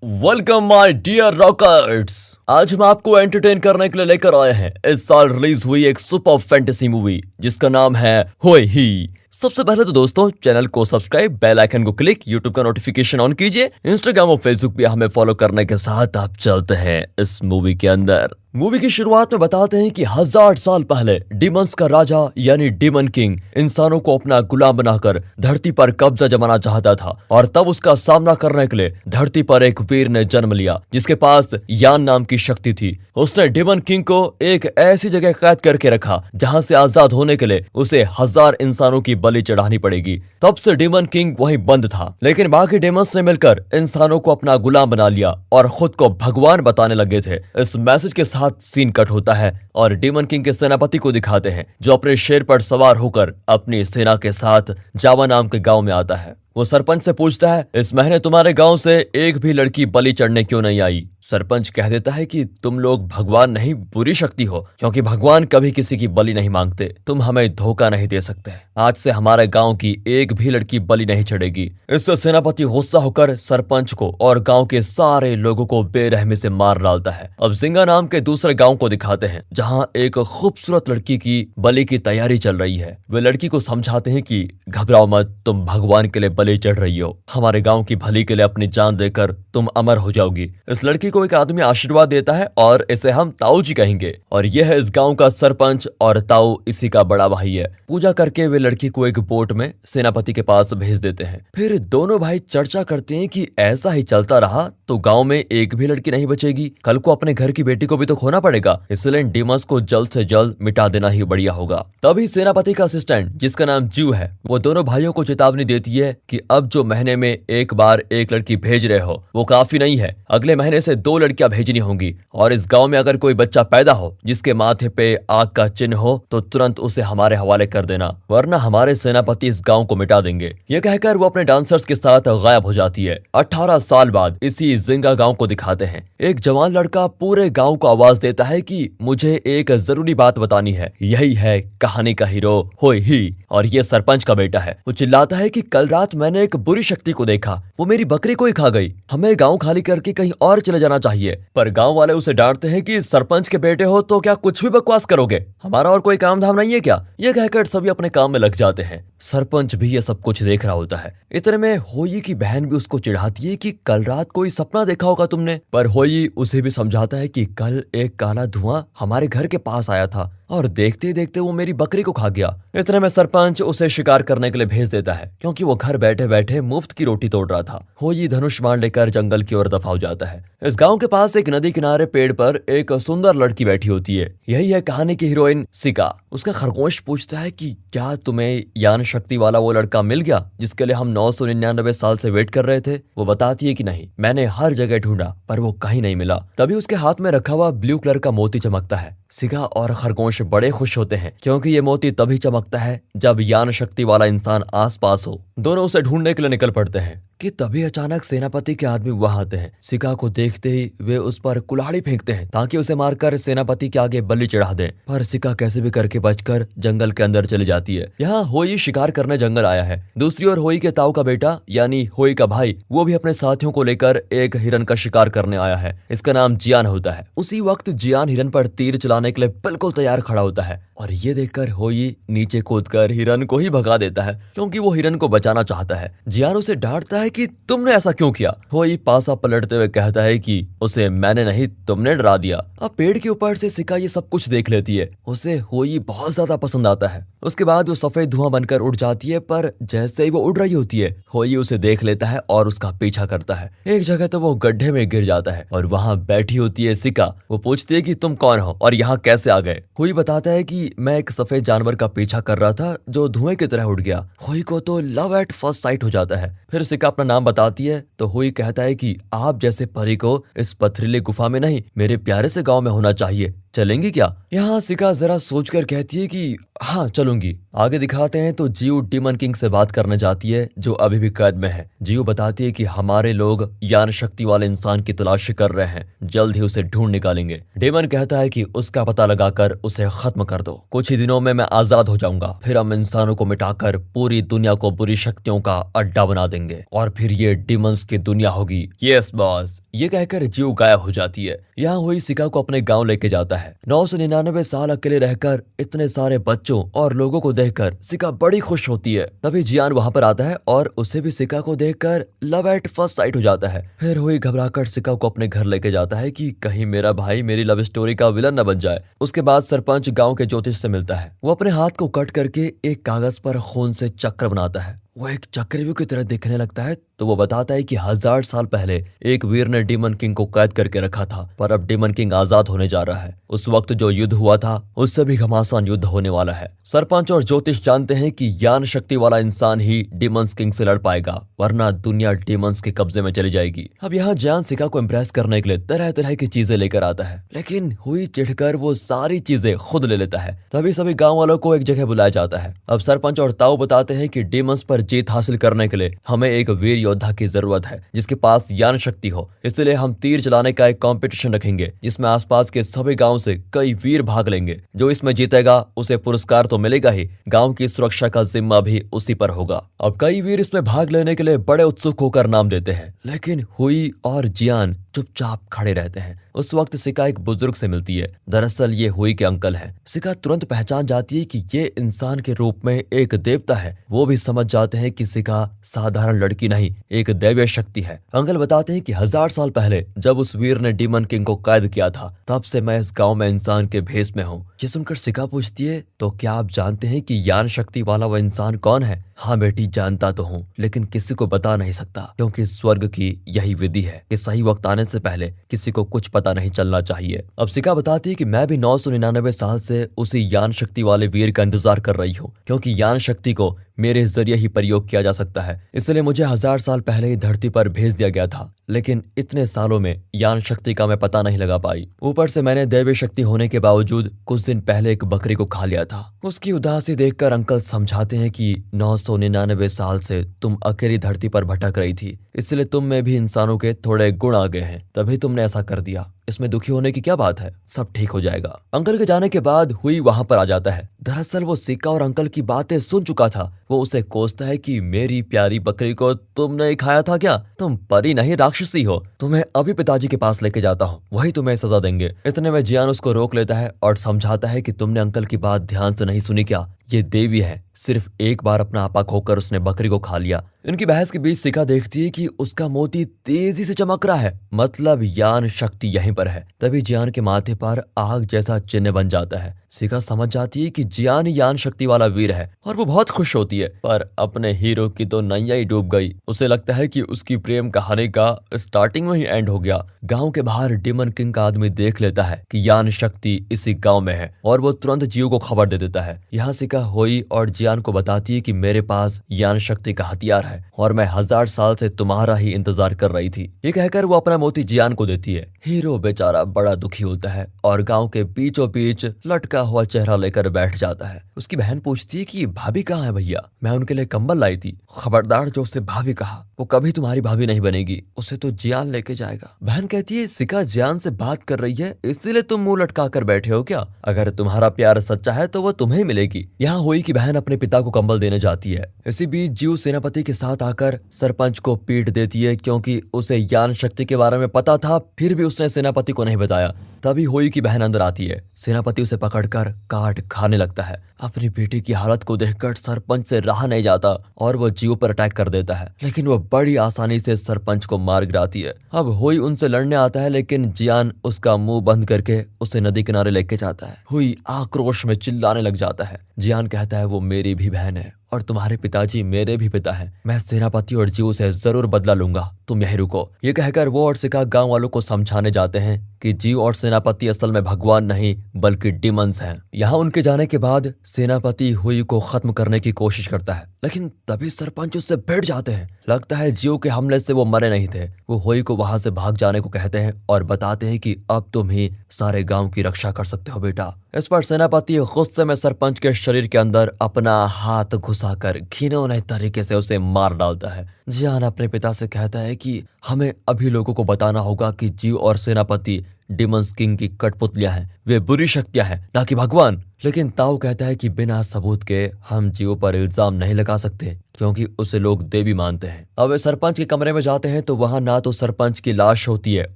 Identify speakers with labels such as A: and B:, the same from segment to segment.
A: Welcome my dear rockers. आज हम आपको एंटरटेन करने के लिए लेकर आए हैं इस साल रिलीज हुई एक सुपर फैंटेसी मूवी जिसका नाम है होय ही। सबसे पहले तो दोस्तों चैनल को सब्सक्राइब, बेल आइकन को क्लिक, यूट्यूब का नोटिफिकेशन ऑन कीजिए। इंस्टाग्राम और फेसबुक पे हमें फॉलो करने के साथ आप चलते हैं इस मूवी के अंदर। मूवी की शुरुआत में बताते हैं कि 1000 साल पहले डिमंस का राजा यानी डिमन किंग इंसानों को अपना गुलाम बनाकर धरती पर कब्जा जमाना चाहता था और तब उसका सामना करने के लिए धरती पर एक वीर ने जन्म लिया जिसके पास यान नाम की शक्ति थी। उसने डिमन किंग को एक ऐसी जगह कैद करके रखा जहां से आजाद होने के लिए उसे 1000 इंसानों की बलि चढ़ानी पड़ेगी। तब से डिमन किंग वहीं बंद था, लेकिन बाकी डेमंस ने मिलकर इंसानों को अपना गुलाम बना लिया और खुद को भगवान बताने लगे थे। इस मैसेज के साथ सीन कट होता है और डिमन किंग के सेनापति को दिखाते हैं जो अपने शेर पर सवार होकर अपनी सेना के साथ जावा नाम के गांव में आता है। वो सरपंच से पूछता है, इस महीने तुम्हारे गांव से एक भी लड़की बलि चढ़ने क्यों नहीं आई? सरपंच कह देता है कि तुम लोग भगवान नहीं बुरी शक्ति हो, क्योंकि भगवान कभी किसी की बलि नहीं मांगते। तुम हमें धोखा नहीं दे सकते। आज से हमारे गांव की एक भी लड़की बलि नहीं चढ़ेगी। इससे सेनापति गुस्सा होकर सरपंच को और गांव के सारे लोगों को बेरहमी से मार डालता है। अब जिंगा नाम के दूसरे गांव को दिखाते हैं जहां एक खूबसूरत लड़की की बलि की तैयारी चल रही है। वे लड़की को समझाते हैं कि घबराओ मत, तुम भगवान के लिए बलि चढ़ रही हो। हमारे गाँव की भली के लिए अपनी जान देकर तुम अमर हो जाओगी। इस लड़की को एक आदमी आशीर्वाद देता है और इसे हम ताऊ जी कहेंगे और यह है इस गांव का सरपंच और ताऊ इसी का बड़ा भाई है। पूजा करके वे लड़की को एक बोट में सेनापति के पास भेज देते हैं। फिर दोनों भाई चर्चा करते हैं कि ऐसा ही चलता रहा तो गांव में एक भी लड़की नहीं बचेगी। कल को अपने घर की बेटी को भी तो खोना पड़ेगा, इसलिए डिमस को जल्द से जल्द मिटा देना ही बढ़िया होगा। तभी सेनापति का असिस्टेंट जिसका नाम जीव है वो दोनों भाइयों को चेतावनी देती है कि अब जो महीने में एक बार एक लड़की भेज रहे हो वो काफी नहीं है, अगले महीने से 2 लड़कियां भेजनी होंगी और इस गांव में अगर कोई बच्चा पैदा हो जिसके माथे पे आग का चिन्ह हो तो तुरंत उसे हमारे हवाले कर देना, वरना हमारे सेनापति इस गांव को मिटा देंगे। ये कहकर वो अपने डांसर्स के साथ गायब हो जाती है। 18 साल बाद इसी जिंगा गांव को दिखाते हैं। एक जवान लड़का पूरे गांव को आवाज देता है कि मुझे एक जरूरी बात बतानी है। यही है कहानी का हीरो होय ही और ये सरपंच का बेटा है। वो चिल्लाता है कि कल रात मैंने एक बुरी शक्ति को देखा, वो मेरी बकरी को ही खा गई। हमें गांव खाली करके कहीं और चले जाना चाहिए। पर गांव वाले उसे डांटते हैं कि सरपंच के बेटे हो तो क्या कुछ भी बकवास करोगे, हमारा और कोई काम धाम नहीं है क्या? ये कहकर सभी अपने काम में लग जाते हैं। सरपंच भी ये सब कुछ देख रहा होता है। इतने में होई की बहन भी उसको चिढ़ाती है कि कल रात कोई सपना देखा होगा तुमने। पर होई उसे भी समझाता है कि कल एक काला धुआं हमारे घर के पास आया था और देखते देखते वो मेरी बकरी को खा गया। इतने में सरपंच उसे शिकार करने के लिए भेज देता है क्योंकि वो घर बैठे बैठे मुफ्त की रोटी तोड़ रहा था। होई धनुष बाण लेकर जंगल की ओर दफा हो जाता है। इस गांव के पास एक नदी किनारे पेड़ पर एक सुंदर लड़की बैठी होती है। यही है कहानी की हीरोइन सिका। उसका खरगोश पूछता है कि क्या तुम्हें यान शक्ति वाला वो लड़का मिल गया जिसके लिए हम 999 साल से वेट कर रहे थे? वो बताती है कि नहीं, मैंने हर जगह ढूंढा पर वो कहीं नहीं मिला। तभी उसके हाथ में रखा हुआ ब्लू कलर का मोती चमकता है। सिगा और खरगोश बड़े खुश होते हैं क्योंकि ये मोती तभी चमकता है जब यान शक्ति वाला इंसान आसपास हो। दोनों उसे ढूंढने के लिए निकल पड़ते हैं कि तभी अचानक सेनापति के आदमी वहां आते हैं। सिका को देखते ही वे उस पर कुल्हाड़ी फेंकते हैं ताकि उसे मारकर सेनापति के आगे बलि चढ़ा दें। पर सिका कैसे भी करके बचकर जंगल के अंदर चली जाती है। यहाँ होई शिकार करने जंगल आया है। दूसरी ओर होई के ताऊ का बेटा यानी होई का भाई वो भी अपने साथियों को लेकर एक हिरन का शिकार करने आया है। इसका नाम जियान होता है। उसी वक्त जियान हिरन पर तीर चलाने के लिए बिल्कुल तैयार खड़ा होता है और ये देखकर होई नीचे कूदकर हिरन को ही भगा देता है क्योंकि वो हिरन को बचाना चाहता है। जियान उसे डांटता है कि तुमने ऐसा क्यों किया? होई पासा पलटते हुए कहता है कि उसे मैंने नहीं, तुमने डरा दिया। अब पेड़ के ऊपर से सिका ये सब कुछ देख लेती है। उसे होई बहुत ज्यादा पसंद आता है। उसके बाद वो सफेद धुआं बनकर उड़ जाती है, पर जैसे ही वो उड़ रही होती है होई उसे देख लेता है और उसका पीछा करता है। एक जगह तो वो गड्ढे में गिर जाता है और वहां बैठी होती है सिका। वो पूछती है कि तुम कौन हो और यहाँ कैसे आ गए? होई बताता है कि मैं एक सफेद जानवर का पीछा कर रहा था जो धुएं की तरह उड़ गया। होई को तो लव एट फर्स्ट साइट हो जाता है। फिर सिका अपना नाम बताती है तो होई कहता है कि आप जैसे परी को इस पथरीली गुफा में नहीं, मेरे प्यारे से गांव में होना चाहिए। चलेंगी क्या? यहाँ सिका जरा सोचकर कहती है कि हाँ चलूंगी। आगे दिखाते हैं तो जीव डिमन किंग से बात करने जाती है जो अभी भी कैद में है। जीव बताती है कि हमारे लोग यान शक्ति वाले इंसान की तलाश कर रहे हैं, जल्द ही उसे ढूंढ निकालेंगे। डिमन कहता है कि उसका पता लगाकर उसे खत्म कर दो, कुछ ही दिनों में मैं आजाद हो जाऊंगा, फिर हम इंसानों को मिटाकर पूरी दुनिया को बुरी शक्तियों का अड्डा बना देंगे। देंगे और फिर ये डिमंस की दुनिया होगी। यस बॉस, ये कहकर जियो गायब हो जाती है। यहाँ हुई सिका को अपने गांव लेके जाता है। 999 साल अकेले रहकर इतने सारे बच्चों और लोगों को देखकर सिका बड़ी खुश होती है। तभी जियान वहां पर आता है और उसे भी सिका को देखकर लव एट फर्स्ट साइट हो जाता है। फिर हुई घबराकर सिका को अपने घर लेके जाता है कि कहीं मेरा भाई मेरी लव स्टोरी का विलन न बन जाए। उसके बाद सरपंच गांव के ज्योतिष से मिलता है। वो अपने हाथ को कट करके एक कागज पर खून से चक्र बनाता है। वो एक चक्रव्यूह की तरह दिखने लगता है। तो वो बताता है कि 1000 साल पहले एक वीर ने डीमन किंग को कैद करके रखा था, पर अब डीमन किंग आजाद होने जा रहा है। उस वक्त जो युद्ध हुआ था उससे भी घमासान युद्ध होने वाला है। सरपंच और ज्योतिष जानते हैं कि ज्ञान शक्ति वाला इंसान ही डीमंस किंग से लड़ पाएगा, वरना दुनिया डीमंस के कब्जे में चली जाएगी। अब यहाँ ज्ञान सिका को इम्प्रेस करने के लिए तरह तरह की चीजें लेकर आता है, लेकिन हुई चिढ़कर वो सारी चीजें खुद ले लेता है। तभी सभी गाँव वालों को एक जगह बुलाया जाता है। अब सरपंच और ताऊ बताते हैं कि डीमंस पर जीत हासिल करने के लिए हमें एक वीर योद्धा की जरूरत है जिसके पास ज्ञान शक्ति हो। इसलिए हम तीर चलाने का एक कंपटीशन रखेंगे जिसमें आसपास के सभी गांव से कई वीर भाग लेंगे। जो इसमें जीतेगा उसे पुरस्कार तो मिलेगा ही, गांव की सुरक्षा का जिम्मा भी उसी पर होगा। अब कई वीर इसमें भाग लेने के लिए बड़े उत्सुक होकर नाम देते हैं, लेकिन हुई और जियान चुपचाप खड़े रहते हैं। उस वक्त सिका एक बुजुर्ग से मिलती है। दरअसल ये हुई के अंकल हैं। सिका तुरंत पहचान जाती है कि ये इंसान के रूप में एक देवता है। वो भी समझ जाते हैं कि सिका साधारण लड़की नहीं, एक दैवीय शक्ति है। अंकल बताते हैं कि 1000 साल पहले जब उस वीर ने डीमन किंग को कैद किया था, तब से मैं इस गांव में इंसान के भेष में हूँ। ये सुनकर सिका पूछती है, तो क्या आप जानते हैं कि ज्ञान शक्ति वाला वो इंसान कौन है? हाँ बेटी, जानता तो हूँ, लेकिन किसी को बता नहीं सकता, क्योंकि स्वर्ग की यही विधि है कि सही वक्त आने से पहले किसी को कुछ पता नहीं चलना चाहिए। अब सिका बताती है कि मैं भी 999 साल से उसी ज्ञान शक्ति वाले वीर का इंतजार कर रही हूँ, क्योंकि ज्ञान शक्ति को मेरे जरिए ही प्रयोग किया जा सकता है। इसलिए मुझे 1000 साल पहले ही धरती पर भेज दिया गया था, लेकिन इतने सालों में ज्ञान शक्ति का मैं पता नहीं लगा पाई। ऊपर से मैंने दैवीय शक्ति होने के बावजूद कुछ दिन पहले एक बकरी को खा लिया था। उसकी उदासी देखकर अंकल समझाते हैं कि 999 साल से तुम अकेली धरती पर भटक रही थी, इसलिए तुम में भी इंसानों के थोड़े गुण आ गए हैं, तभी तुमने ऐसा कर दिया। इसमें दुखी होने की क्या बात है, सब ठीक हो जाएगा। अंकल के जाने के बाद हुई वहां पर आ जाता है। दरअसल वो सिक्का और अंकल की बातें सुन चुका था। वो उसे कोसता है कि मेरी प्यारी बकरी को तुमने खाया था क्या? तुम परी नहीं राक्षसी हो। तुम्हें अभी पिताजी के पास लेके जाता हूँ, वही तुम्हें सजा देंगे। इतने में जियान उसको रोक लेता है और समझाता है कि तुमने अंकल की बात ध्यान से नहीं सुनी क्या? ये देवी है, सिर्फ एक बार अपना आपा खोकर उसने बकरी को खा लिया। इनकी बहस के बीच सिका देखती है कि उसका मोती तेजी से चमक रहा है, मतलब ज्ञान शक्ति यहीं पर है। तभी जियान के माथे पर आग जैसा चिन्ह बन जाता है। सिका समझ जाती है कि जियान ज्ञान शक्ति वाला वीर है और वो बहुत खुश होती है, पर अपने हीरो की तो नैया ही डूब गई। उसे लगता है कि उसकी प्रेम कहानी का स्टार्टिंग में ही एंड हो गया। गांव के बाहर डीमन किंग का आदमी देख लेता है कि ज्ञान शक्ति इसी गांव में है और वो तुरंत जियो को खबर दे देता है। यहाँ सिका होई और जियान को बताती है कि मेरे पास ज्ञान शक्ति का हथियार है और मैं 1000 साल से तुम्हारा ही इंतजार कर रही थी। ये कहकर वो अपना मोती जियान को देती है। हीरो बेचारा बड़ा दुखी होता है और गांव के बीचों बीच लटका हुआ चेहरा लेकर बैठ जाता है। उसकी बहन पूछती है कि भाभी कहाँ है भैया? मैं उनके लिए कंबल लाई थी। खबरदार जो उससे भाभी कहा, वो कभी तुम्हारी भाभी नहीं बनेगी, उसे तो जियान लेके जाएगा। बहन कहती है सिका जियान से बात कर रही है, इसलिए तुम मुंह लटका कर बैठे हो क्या? अगर तुम्हारा प्यार सच्चा है तो वो तुम्हें मिलेगी। यहाँ हुई की बहन अपने पिता को कंबल देने जाती है। इसी बीच जियो सेनापति के साथ आकर सरपंच को पीट देती है, क्योंकि उसे ज्ञान शक्ति के बारे में पता था, फिर भी उसने सेनापति को नहीं बताया। तभी होई की बहन अंदर आती है। सेनापति उसे पकड़कर काट खाने लगता है। अपनी बेटी की हालत को देखकर सरपंच से रहा नहीं जाता और वो जियो पर अटैक कर देता है, लेकिन वो बड़ी आसानी से सरपंच को मार गिराती है। अब होई उनसे लड़ने आता है, लेकिन जियान उसका मुंह बंद करके उसे नदी किनारे लेके जाता है। हुई आक्रोश में चिल्लाने लग जाता है। जियान कहता है वो मेरी भी बहन है और तुम्हारे पिताजी मेरे भी पिता हैं। मैं सेनापति और जियो से जरूर बदला लूंगा, तुम यहीं रुको। ये कहकर वो और सिका गांव वालों को समझाने जाते हैं कि जियो और सेनापति असल में भगवान नहीं बल्कि डिमंस हैं। यहाँ उनके जाने के बाद सेनापति हुई को खत्म करने की कोशिश करता है, लेकिन तभी सरपंच उससे भिड़ जाते हैं। लगता है जियो के हमले से वो मरे नहीं थे। वो हुई को वहां से भाग जाने को कहते हैं और बताते हैं कि अब तुम ही सारे गांव की रक्षा कर सकते हो बेटा। इस पर सेनापति गुस्से में सरपंच के शरीर के अंदर अपना हाथ घुसाकर घिनौने तरीके से उसे मार डालता है। जियान अपने पिता से कहता है कि हमें अभी लोगों को बताना होगा कि जियो और सेनापति डिमंस किंग की कठपुतलियां हैं, वे बुरी शक्तियां हैं ना कि भगवान। लेकिन ताऊ कहता है कि बिना सबूत के हम जीव पर इल्जाम नहीं लगा सकते क्योंकि उसे लोग देवी मानते हैं। अब वे सरपंच के कमरे में जाते हैं तो वहां ना तो सरपंच की लाश होती है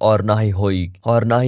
A: और ना ही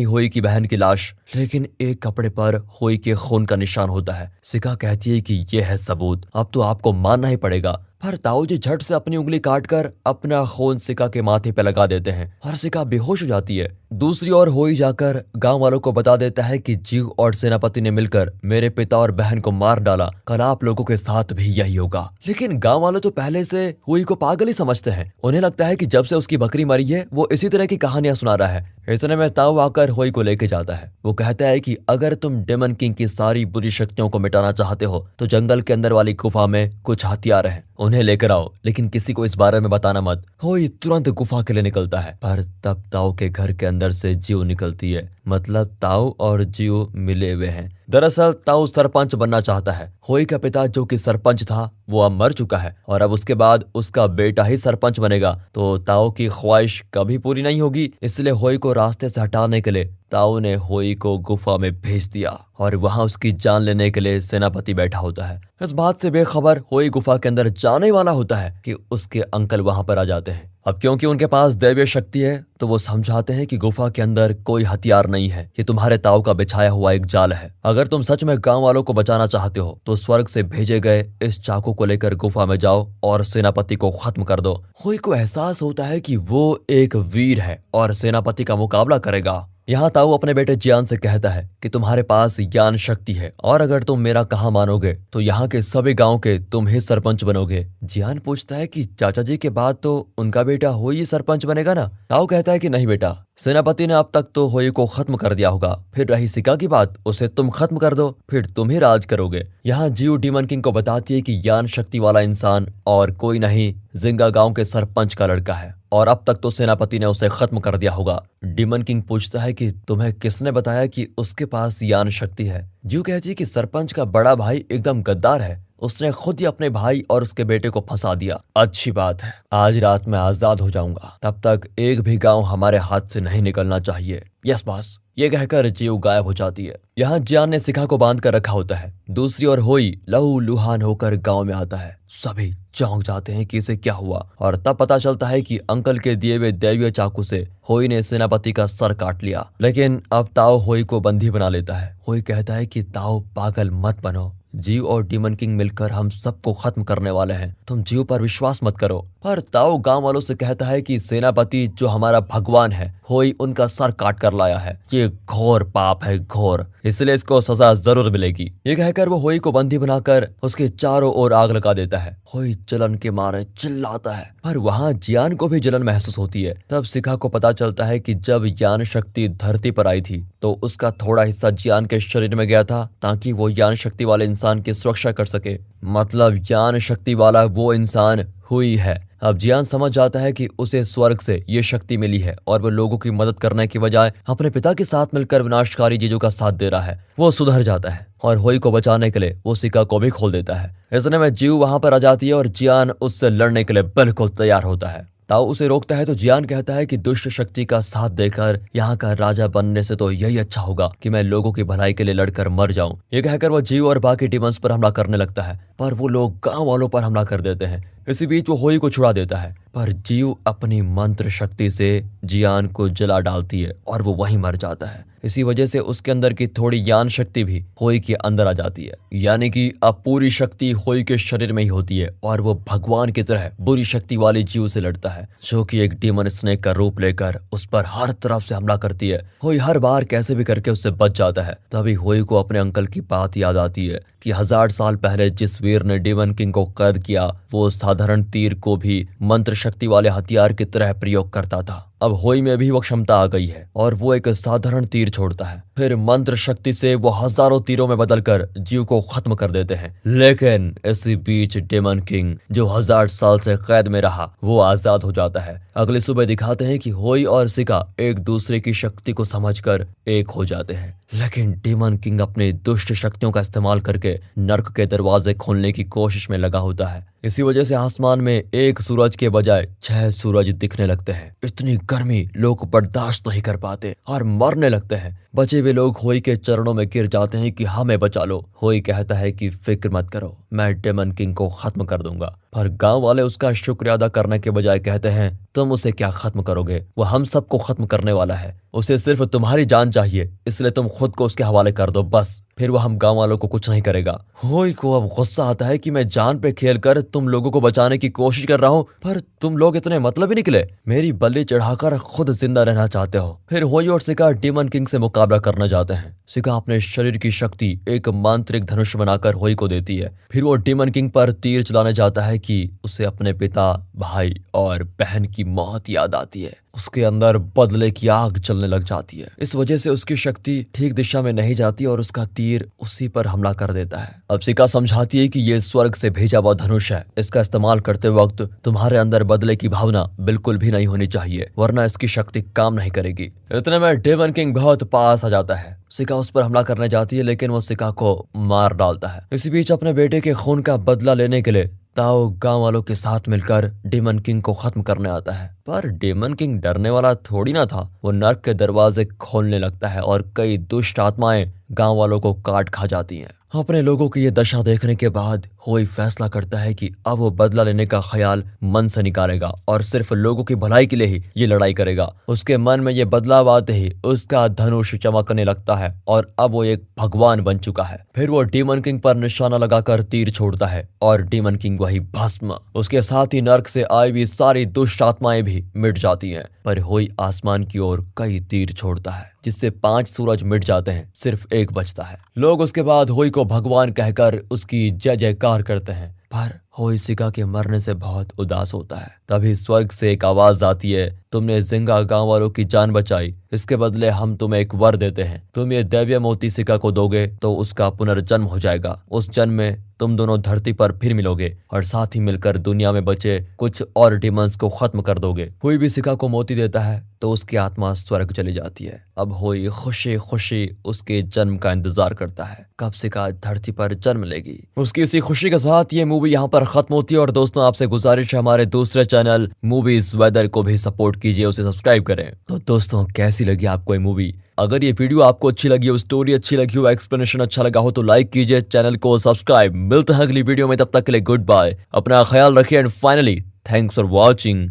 A: होई की बहन की लाश, लेकिन एक कपड़े पर होई के खून का निशान होता है। सिका कहती है कि यह है सबूत, अब तो आपको मानना ही पड़ेगा। पर ताऊ जी झट से अपनी उंगली काटकर अपना खून सिका के माथे पे लगा देते हैं और सिका बेहोश हो जाती है। दूसरी ओर होई जाकर गांव वालों को बता देता है कि जीव और सेनापति ने मिलकर मेरे पिता और बहन को मार डाला, कल आप लोगों के साथ भी यही होगा। लेकिन गांव वालों तो पहले से होई को पागल ही समझते हैं। उन्हें लगता है कि जब से उसकी बकरी मरी है वो इसी तरह की कहानियां सुना रहा है। इतने में ताऊ आकर होई को लेके जाता है। वो कहता है कि अगर तुम डेमन किंग की सारी बुरी शक्तियों को मिटाना चाहते हो तो जंगल के अंदर वाली गुफा में कुछ हथियार हैं, उन्हें लेकर आओ, लेकिन किसी को इस बारे में बताना मत। होई तुरंत गुफा के लिए निकलता है, पर तब ताऊ के घर के अंदर से जीव निकलती है। मतलब ताऊ और जीव मिले हुए हैं। दरअसल ताऊ सरपंच बनना चाहता है। होई का पिता जो कि सरपंच था वो अब मर चुका है और अब उसके बाद उसका बेटा ही सरपंच बनेगा, तो ताऊ की ख्वाहिश कभी पूरी नहीं होगी। इसलिए होई को रास्ते से हटाने के लिए ताऊ ने होई को गुफा में भेज दिया और वहां उसकी जान लेने के लिए सेनापति बैठा होता है। इस बात से बेखबर होई गुफा के अंदर जाने वाला होता है कि उसके अंकल वहां पर आ जाते हैं। अब क्योंकि उनके पास दैवीय शक्ति है तो वो समझाते हैं कि गुफा के अंदर कोई हथियार नहीं है, ये तुम्हारे ताऊ का बिछाया हुआ एक जाल है। अगर तुम सच में गांव वालों को बचाना चाहते हो तो स्वर्ग से भेजे गए इस चाकू को लेकर गुफा में जाओ और सेनापति को खत्म कर दो। होई को एहसास होता है कि वो एक वीर है और सेनापति का मुकाबला करेगा। यहाँ ताऊ अपने बेटे जियान से कहता है कि तुम्हारे पास ज्ञान शक्ति है और अगर तुम मेरा कहा मानोगे तो यहाँ के सभी गांव के तुम ही सरपंच बनोगे। जियान पूछता है कि चाचा जी के बाद तो उनका बेटा होई सरपंच बनेगा ना। ताऊ कहता है कि नहीं बेटा, सेनापति ने अब तक तो होई को खत्म कर दिया होगा, फिर रही सिका की बात, उसे तुम खत्म कर दो, फिर तुम ही राज करोगे। यहाँ जीव डीमन किंग को बताती है कि ज्ञान शक्ति वाला इंसान और कोई नहीं, जिंगा गांव के सरपंच का लड़का है और अब तक तो सेनापति ने उसे खत्म कर दिया होगा। डीमन किंग पूछता है कि तुम्हें किसने बताया कि उसके पास ज्ञान शक्ति है। जीव कहती है कि सरपंच का बड़ा भाई एकदम गद्दार है, उसने खुद ही अपने भाई और उसके बेटे को फंसा दिया। अच्छी बात है, आज रात मैं आजाद हो जाऊंगा, तब तक एक भी गांव हमारे हाथ से नहीं निकलना चाहिए। यस बॉस, ये कहकर जीव गायब हो जाती है। यहाँ जियान ने सिखा को बांध कर रखा होता है। दूसरी ओर होई लहू लुहान होकर गांव में आता है। सभी चौंक जाते हैं कि इसे क्या हुआ और तब पता चलता है कि अंकल के दिए हुए दैवीय चाकू से होई ने सेनापति का सर काट लिया। लेकिन अब ताऊ होई को बंदी बना लेता है। होई कहता है कि ताऊ पागल मत बनो, जीव और डीमन किंग मिलकर हम सबको खत्म करने वाले हैं, तुम जीव पर विश्वास मत करो। पर ताऊ गांव वालों से कहता है कि सेनापति जो हमारा भगवान है होई उनका सर काट कर लाया है, ये घोर पाप है, घोर, इसलिए इसको सजा जरूर मिलेगी। ये कहकर वो होई को बंदी बनाकर उसके चारों ओर आग लगा देता है। होई जलन के मारे चिल्लाता है, पर वहां जियान को भी जलन महसूस होती है। तब सिखा को पता चलता है कि जब ज्ञान शक्ति धरती पर आई थी तो उसका थोड़ा हिस्सा जियान के शरीर में गया था ताकि वो ज्ञान शक्ति वाले इंसान की सुरक्षा कर सके। मतलब ज्ञान शक्ति वाला वो इंसान हुई है। अब जियान समझ जाता है कि उसे स्वर्ग से ये शक्ति मिली है और वो लोगों की मदद करने की बजाय अपने पिता के साथ मिलकर विनाशकारी चीजों का साथ दे रहा है। वो सुधर जाता है और होई को बचाने के लिए वो सिक्का को भी खोल देता है। इतने में जीव वहां पर आ जाती है और जियान उससे लड़ने के लिए बिल्कुल तैयार होता है। ताऊ उसे रोकता है तो जियान कहता है कि दुष्ट शक्ति का साथ देकर यहाँ का राजा बनने से तो यही अच्छा होगा कि मैं लोगों की भलाई के लिए लड़कर मर जाऊं। ये कहकर वो जीव और बाकी डिमंस पर हमला करने लगता है, पर वो लोग गांव वालों पर हमला कर देते हैं। इसी बीच वो होई को छुड़ा देता है, पर जीव अपनी मंत्र शक्ति से जियान को जला डालती है और वो वहीं मर जाता है। इसी वजह से उसके अंदर की थोड़ी ज्ञान शक्ति भी होई के अंदर आ जाती है, यानी कि अब पूरी शक्ति होई के शरीर में ही होती है और वो भगवान की तरह बुरी शक्ति वाले जीव से लड़ता है जो कि एक डीमन स्नेक का रूप लेकर उस पर हर तरफ से हमला करती है। होई हर बार कैसे भी करके उससे बच जाता है। तभी होई को अपने अंकल की बात याद आती है कि 1000 साल पहले जिस वीर ने डीमन किंग को कैद किया वो साधारण तीर को भी मंत्र शक्ति वाले हथियार की तरह प्रयोग करता था। अब होई में भी वो क्षमता आ गई है और वो एक साधारण तीर छोड़ता है, फिर मंत्र शक्ति से वो हजारों तीरों में बदलकर जीव को खत्म कर देते हैं। लेकिन इसी बीच डेमन किंग जो 1000 साल से कैद में रहा वो आजाद हो जाता है। अगली सुबह दिखाते हैं कि होई और सिका एक दूसरे की शक्ति को समझकर एक हो जाते हैं, लेकिन डेमन किंग अपनी दुष्ट शक्तियों का इस्तेमाल करके नर्क के दरवाजे खोलने की कोशिश में लगा होता है। इसी वजह से आसमान में एक सूरज के बजाय 6 सूरज दिखने लगते हैं। इतनी गर्मी लोग बर्दाश्त नहीं कर पाते और मरने लगते हैं। बचे हुए लोग होई के चरणों में गिर जाते हैं कि हमें बचा लो। होई कहता है कि फिक्र मत करो, मैं डेमन किंग को खत्म कर दूंगा। पर गांव वाले उसका शुक्रिया अदा करने के बजाय कहते हैं तुम उसे क्या खत्म करोगे, वो हम सबको खत्म करने वाला है। उसे सिर्फ तुम्हारी जान चाहिए, इसलिए तुम खुद को उसके हवाले कर दो बस, फिर वो हम गांव वालों को कुछ नहीं करेगा। होई को अब गुस्सा आता है कि मैं जान पे खेल कर तुम लोगों को बचाने की कोशिश कर रहा हूँ, पर तुम लोग इतने मतलब ही निकले, मेरी बलि चढ़ाकर खुद जिंदा रहना चाहते हो। फिर होई और सिका डेमन किंग से मुकाबला करने जाते हैं। सिका अपने शरीर की शक्ति एक मांत्रिक धनुष बनाकर होई को देती है। फिर वो डेमन किंग पर तीर चलाने जाता है कि उसे अपने पिता, भाई और बहन की मौत याद आती है। उसके अंदर बदले की आग चलने लग जाती है। इस वजह से उसकी शक्ति ठीक दिशा में नहीं जाती और उसका तीर उसी पर हमला कर देता है। अब सिका समझाती है कि ये स्वर्ग से भेजा हुआ धनुष है, इसका इस्तेमाल करते वक्त तुम्हारे अंदर बदले की भावना बिल्कुल भी नहीं होनी चाहिए, वरना इसकी शक्ति काम नहीं करेगी। इतने में डेमन किंग बहुत पास आ जाता है। सिका उस पर हमला करने जाती है, लेकिन वो सिका को मार डालता है। इसी बीच अपने बेटे के खून का बदला लेने के लिए ताओ गांव वालों के साथ मिलकर डेमन किंग को खत्म करने आता है। पर डेमन किंग डरने वाला थोड़ी ना था। वो नर्क के दरवाजे खोलने लगता है और कई दुष्ट आत्माएं गांव वालों को काट खा जाती हैं। अपने लोगों की ये दशा देखने के बाद होई फैसला करता है कि अब वो बदला लेने का ख्याल मन से निकालेगा और सिर्फ लोगों की भलाई के लिए ही ये लड़ाई करेगा। उसके मन में ये बदलाव आते ही उसका धनुष चमकने लगता है और अब वो एक भगवान बन चुका है। फिर वो डेमन किंग पर निशाना लगाकर तीर छोड़ता है और डेमन किंग वही भस्म। उसके साथ ही नर्क से आई हुई सारी दुष्ट आत्माएं भी मिट जाती हैं। पर होई आसमान की ओर कई तीर छोड़ता है, जिससे 5 सूरज मिट जाते हैं, सिर्फ एक बचता है। लोग उसके बाद होई को भगवान कहकर उसकी जय जयकार करते हैं। पर होई सिका के मरने से बहुत उदास होता है। तभी स्वर्ग से एक आवाज आती है, तुमने जिंगा गांव वालों की जान बचाई, इसके बदले हम तुम्हें एक वर देते हैं। तुम ये दैवीय मोती सिका को दोगे तो उसका पुनर्जन्म हो जाएगा। उस जन्म में तुम दोनों धरती पर फिर मिलोगे और साथ ही मिलकर दुनिया में बचे कुछ और डिमंस को खत्म कर दोगे। कोई भी सिका को मोती देता है तो उसकी आत्मा स्वर्ग चली जाती है। अब होई खुशी खुशी उसके जन्म का इंतजार करता है, कब सिका धरती पर जन्म लेगी। उसकी इसी खुशी के साथ ये मूवी यहाँ पर खत्म होती है। और दोस्तों, आपसे गुजारिश है हमारे दूसरे चैनल मूवीज वेदर को भी सपोर्ट कीजिए, उसे सब्सक्राइब करें। तो दोस्तों, कैसी लगी आपको ये मूवी? अगर ये वीडियो आपको अच्छी लगी हो, स्टोरी अच्छी लगी हो, एक्सप्लेनेशन अच्छा लगा हो तो लाइक कीजिए, चैनल को सब्सक्राइब। मिलते हैं अगली वीडियो में, तब तक के लिए गुड बाय, अपना ख्याल रखिए and finally thanks for watching.